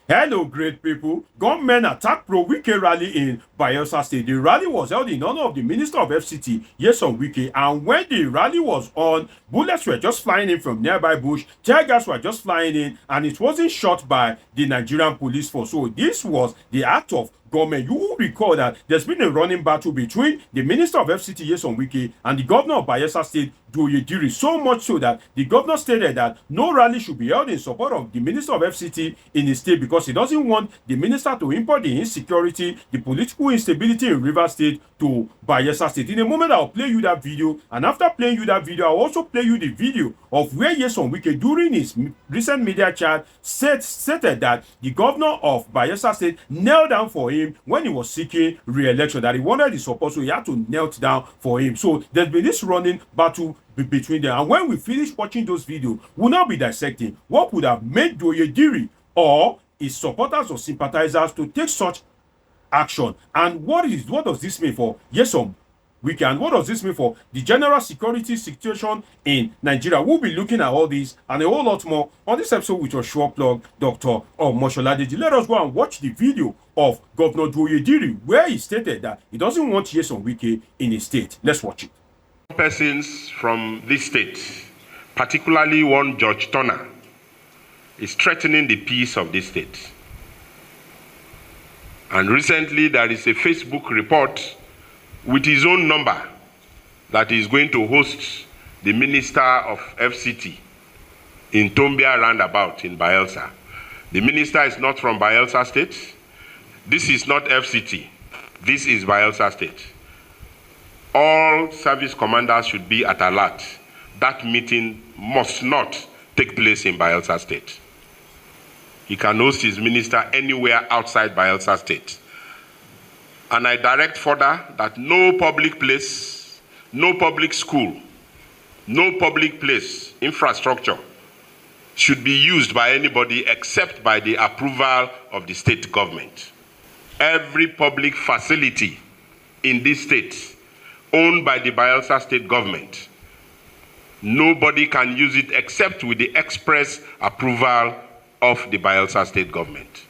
Hello, great people. Gunmen attack pro-Wike rally in Bayelsa State. The rally was held in honor of the Minister of FCT, Nyesom Wike, and when the rally was on, bullets were just flying in from nearby bush, tear gas were just flying in, and it wasn't shot by the Nigerian police force. So this was the act of government. You will recall that there's been a running battle between the Minister of FCT, Nyesom Wike, and the Governor of Bayelsa State, Douye Diri, so much so that the governor stated that no rally should be held in support of the Minister of FCT in his state because he doesn't want the minister to import the insecurity, the political instability in Rivers State to Bayelsa State. In a moment, I'll play you that video, and after playing you that video, I'll also play you the video of where Nyesom Wike, during his recent media chat, stated that the governor of Bayelsa State knelt down for him when he was seeking re-election, that he wanted his support, so he had to kneel down for him. So there's been this running battle between them, and when we finish watching those videos, we'll now be dissecting what would have made Douye Diri or his supporters or sympathizers to take such action, and what does this mean for Nyesom Wike, and what does this mean for the general security situation in Nigeria. We'll be looking at all this and a whole lot more on this episode with your sure plug, Dr. Moshola. Let us go and watch the video of Governor Douye Diri, where he stated that he doesn't want Nyesom Wike in his state. Let's watch it. Persons from this state, particularly one George Turnah, is threatening the peace of this state. And recently there is a Facebook report with his own number that is going to host the Minister of FCT in Tombia roundabout in Bayelsa. The minister is not from Bayelsa State. This is not FCT. This is Bayelsa State. All service commanders should be at alert. That meeting must not take place in Bayelsa State. He can host his minister anywhere outside Bayelsa State. And I direct further that no public place, no public school, no public place, infrastructure should be used by anybody except by the approval of the state government. Every public facility in this state owned by the Bayelsa State government, nobody can use it except with the express approval of the Bayelsa State government.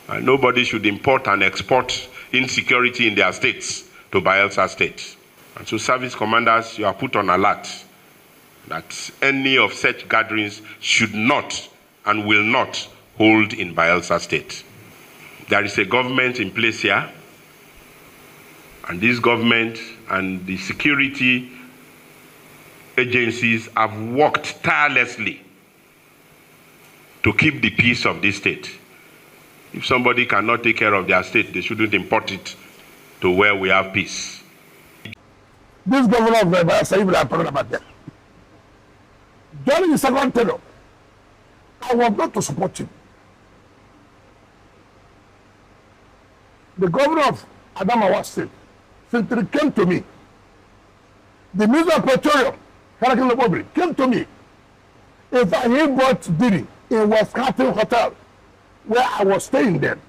And nobody should import and export insecurity in their states to Bayelsa State. And so service commanders, you are put on alert that any of such gatherings should not and will not hold in Bayelsa State. There is a government in place here, and this government and the security agencies have worked tirelessly to keep the peace of this state. If somebody cannot take care of their state, they shouldn't import it to where we have peace. This governor of Bayelsa, we are talking about them. During the second tenure, I was not to support him. The governor of Adamawa State, Sintiri, came to me. The Minister of Petroleum, came to me. If I had brought Diri in West Carton Hotel, where I was staying then,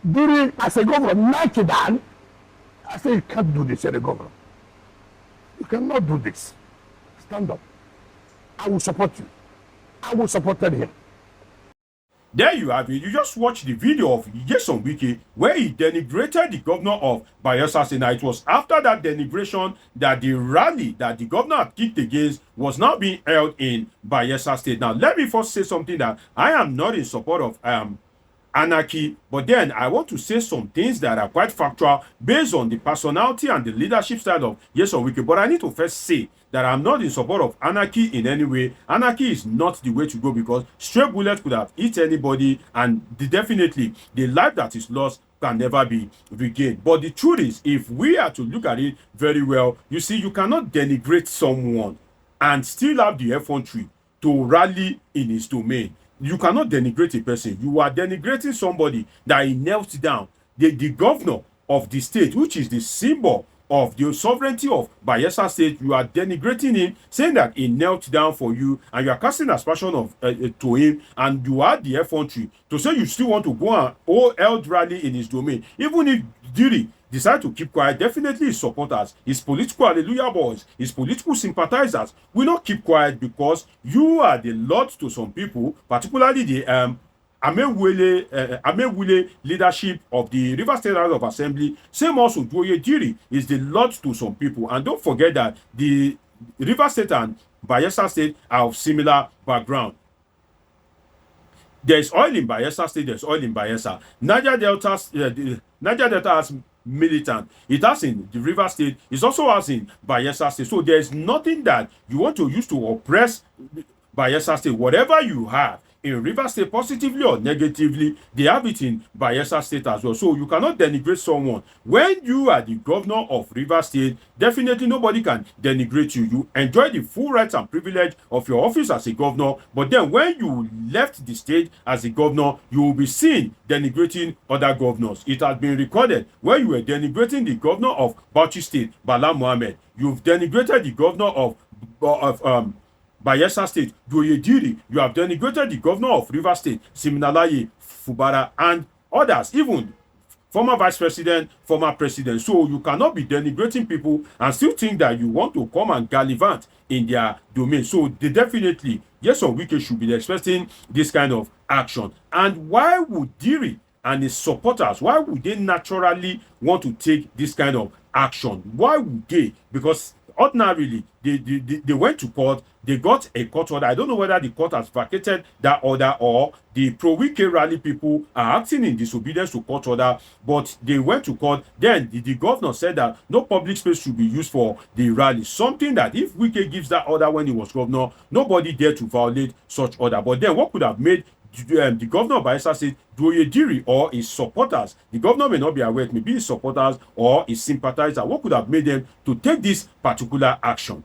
Diri, as a governor, knocked it down. I said, you can't do this as a governor. You cannot do this. Stand up. I will support you. I will support him. There you have it. You just watched the video of Nyesom Wike where he denigrated the governor of Bayelsa State. Now, it was after that denigration that the rally that the governor had kicked against was now being held in Bayelsa State. Now, let me first say something that I am not in support of anarchy, but then I want to say some things that are quite factual based on the personality and the leadership style of Nyesom Wike. But I need to first say that I'm not in support of anarchy in any way. Anarchy is not the way to go because stray bullets could have hit anybody, and definitely the life that is lost can never be regained. But the truth is, if we are to look at it very well, you see, you cannot denigrate someone and still have the effrontery to rally in his domain. You cannot denigrate a person. You are denigrating somebody that he knelt down. The governor of the state, which is the symbol of the sovereignty of Bayelsa State, you are denigrating him, saying that he knelt down for you, and you are casting aspersion of to him, and you had the effrontery to say you still want to go and hold rally in his domain, even if Diri decide to keep quiet, definitely his supporters, his political hallelujah boys, his political sympathizers will not keep quiet, because you are the Lord to some people, particularly the Amewule leadership of the River State House of Assembly. Same also, Douye Diri is the Lord to some people. And don't forget that the River State and Bayelsa State are of similar background. There is oil in Bayelsa State, there's oil in Bayelsa. Niger Delta has militant. It has in the River State, it also has in Bayelsa State. So there is nothing that you want to use to oppress Bayelsa State. Whatever you have in River State, positively or negatively, they have it in Bayelsa State as well. So you cannot denigrate someone. When you are the governor of River State, definitely nobody can denigrate you. You enjoy the full rights and privilege of your office as a governor, but then when you left the state as a governor, you will be seen denigrating other governors. It has been recorded when you were denigrating the governor of Bauchi State, Bala Mohammed. You've denigrated the governor of Bayelsa State, Douye Diri. You have denigrated the governor of River State, Siminalayi Fubara, and others, even former vice president, former president. So you cannot be denigrating people and still think that you want to come and gallivant in their domain. So they definitely, Nyesom Wike should be expecting this kind of action. And why would Diri and his supporters, why would they naturally want to take this kind of action? Why would they? Because ordinarily, they went to court, they got a court order. I don't know whether the court has vacated that order or the pro-Wike rally people are acting in disobedience to court order, but they went to court. Then the governor said that no public space should be used for the rally. Something that if Wike gives that order when he was governor, nobody dared to violate such order. But then what could have made the governor of Bayelsa State, Douye Diri, or his supporters, the governor may not be aware, it may be his supporters or his sympathizers, what could have made them to take this particular action?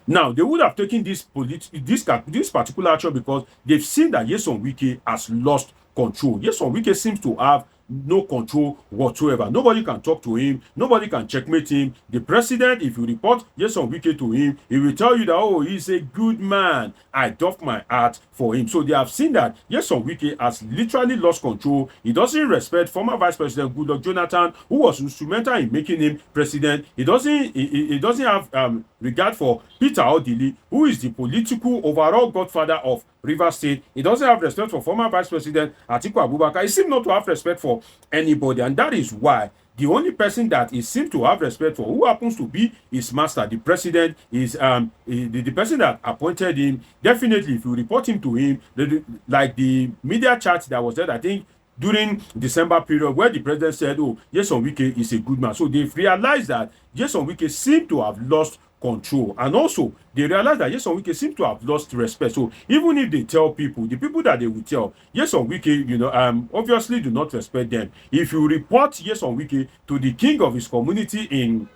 Now, they would have taken this particular action because they've seen that Nyesom Wike has lost control. Nyesom Wike seems to have no control whatsoever. Nobody can talk to him. Nobody can checkmate him. The president, if you report Nyesom Wike to him, he will tell you that, oh, he's a good man. I doff my hat for him. So they have seen that Nyesom Wike has literally lost control. He doesn't respect former Vice President Goodluck Jonathan, who was instrumental in making him president. He doesn't have regard for Peter Odili, who is the political overall godfather of River State. He doesn't have respect for former Vice President Atiku Abubakar. He seems not to have respect for anybody, and that is why the only person that he seems to have respect for, who happens to be his master, the president, is the person that appointed him. Definitely, if you report him to him, like the media chat that was there, I think during December period, where the president said, oh, Nyesom Wike is a good man. So they've realized that Nyesom Wike seemed to have lost control, and also they realize that Nyesom Wike seems to have lost respect. So even if they tell people, the people that they will tell, Nyesom Wike, obviously do not respect them. If you report Nyesom Wike to the king of his community in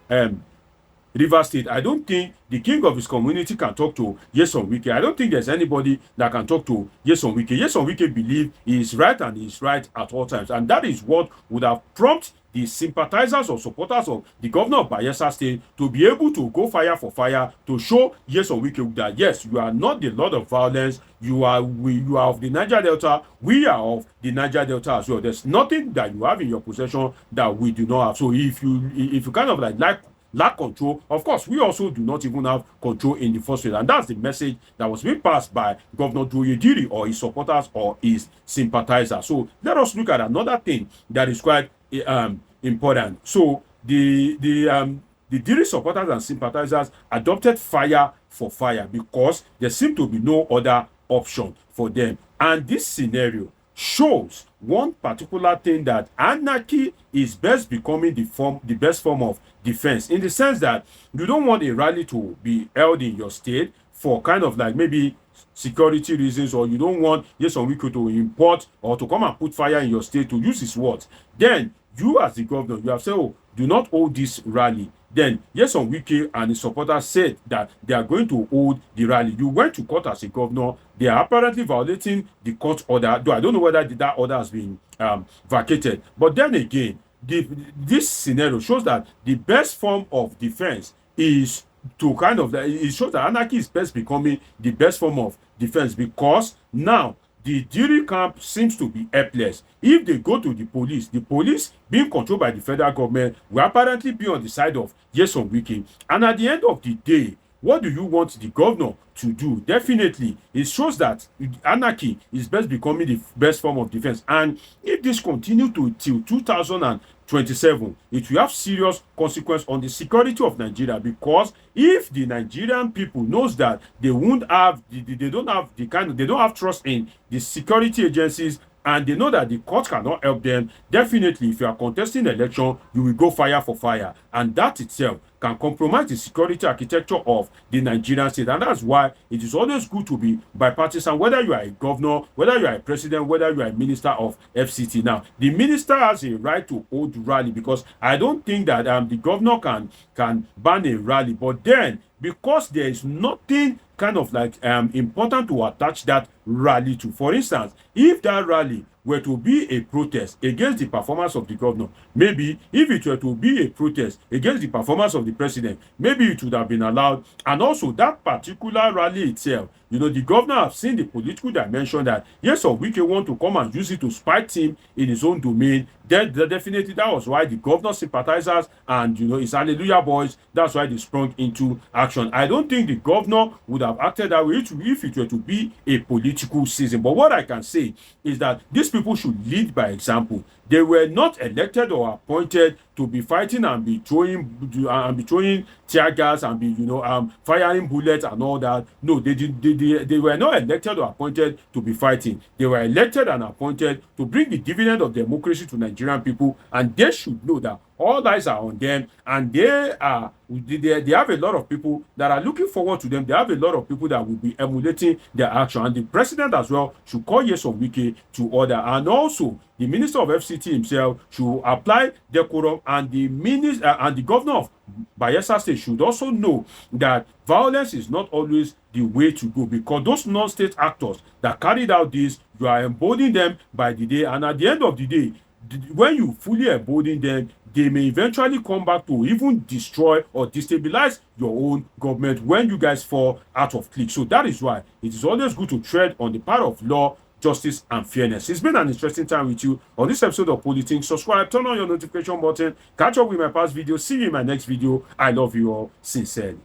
River State, I don't think the king of his community can talk to Nyesom Wike. I don't think there's anybody that can talk to Nyesom Wike. Nyesom Wike believes he is right, and he is right at all times, and that is what would have prompted the sympathizers or supporters of the governor of Bayelsa State to be able to go fire for fire to show Nyesom Wike that yes, you are not the lord of violence. You are of the Niger Delta. We are of the Niger Delta as well. There's nothing that you have in your possession that we do not have. So if you kind of lack control, of course, we also do not even have control in the first place. And that's the message that was being passed by Governor Douye Diri or his supporters or his sympathizers. So let us look at another thing that is quite important. So the Diri supporters and sympathizers adopted fire for fire because there seemed to be no other option for them. And this scenario shows one particular thing, that anarchy is best becoming the best form of defense, in the sense that you don't want a rally to be held in your state for kind of like maybe security reasons, or you don't want Nyesom Wike to import or to come and put fire in your state, to use his words. Then you as the governor, you have said, oh, do not hold this rally. Then Nyesom Wike and his supporters said that they are going to hold the rally. You went to court as a governor. They are apparently violating the court order, though I don't know whether that order has been vacated. But then again, this scenario shows that the best form of defense is to kind of, it shows that anarchy is best becoming the best form of defense, because now the Diri camp seems to be helpless. If they go to the police being controlled by the federal government will apparently be on the side of Nyesom Wike. And at the end of the day, what do you want the governor to do? Definitely, it shows that anarchy is best becoming the best form of defense. And if this continue to till 2027, it will have serious consequence on the security of Nigeria, because if the Nigerian people knows that they won't have they don't have trust in the security agencies, and they know that the court cannot help them, definitely if you are contesting election, you will go fire for fire, and that itself can compromise the security architecture of the Nigerian state. And that's why it is always good to be bipartisan, whether you are a governor, whether you are a president, whether you are a minister of FCT. Now, the minister has a right to hold rally, because I don't think that the governor can ban a rally, but then because there is nothing kind of like important to attach that rally to. For instance, if that rally were to be a protest against the performance of the governor, maybe if it were to be a protest against the performance of the president, maybe it would have been allowed. And also that particular rally itself, you know, the governor have seen the political dimension that Nyesom Wike want to come and use it to spite him in his own domain. Then definitely that was why the governor sympathizers and, you know, his hallelujah boys, that's why they sprung into action. I don't think the governor would have acted that way if it were to be a political season. But what I can say is that these people should lead by example. They were not elected or appointed to be fighting and be throwing tear gas and be, you know, firing bullets and all that. No, they were not elected or appointed to be fighting. They were elected and appointed to bring the dividend of democracy to Nigerian people, and they should know that all eyes are on them, and they have a lot of people that are looking forward to them. They have a lot of people that will be emulating their action, and the president as well should call Nyesom Wike to order, and also the minister of FCT himself should apply decorum, and the governor of Bayelsa State should also know that violence is not always the way to go, because those non-state actors that carried out this, you are emboldening them by the day, and at the end of the day, when you fully embolden them, they may eventually come back to even destroy or destabilize your own government when you guys fall out of clique. So that is why it is always good to tread on the path of law, justice, and fairness. It's been an interesting time with you on this episode of Politics. Subscribe, turn on your notification button, catch up with my past videos. See you in my next video. I love you all sincerely.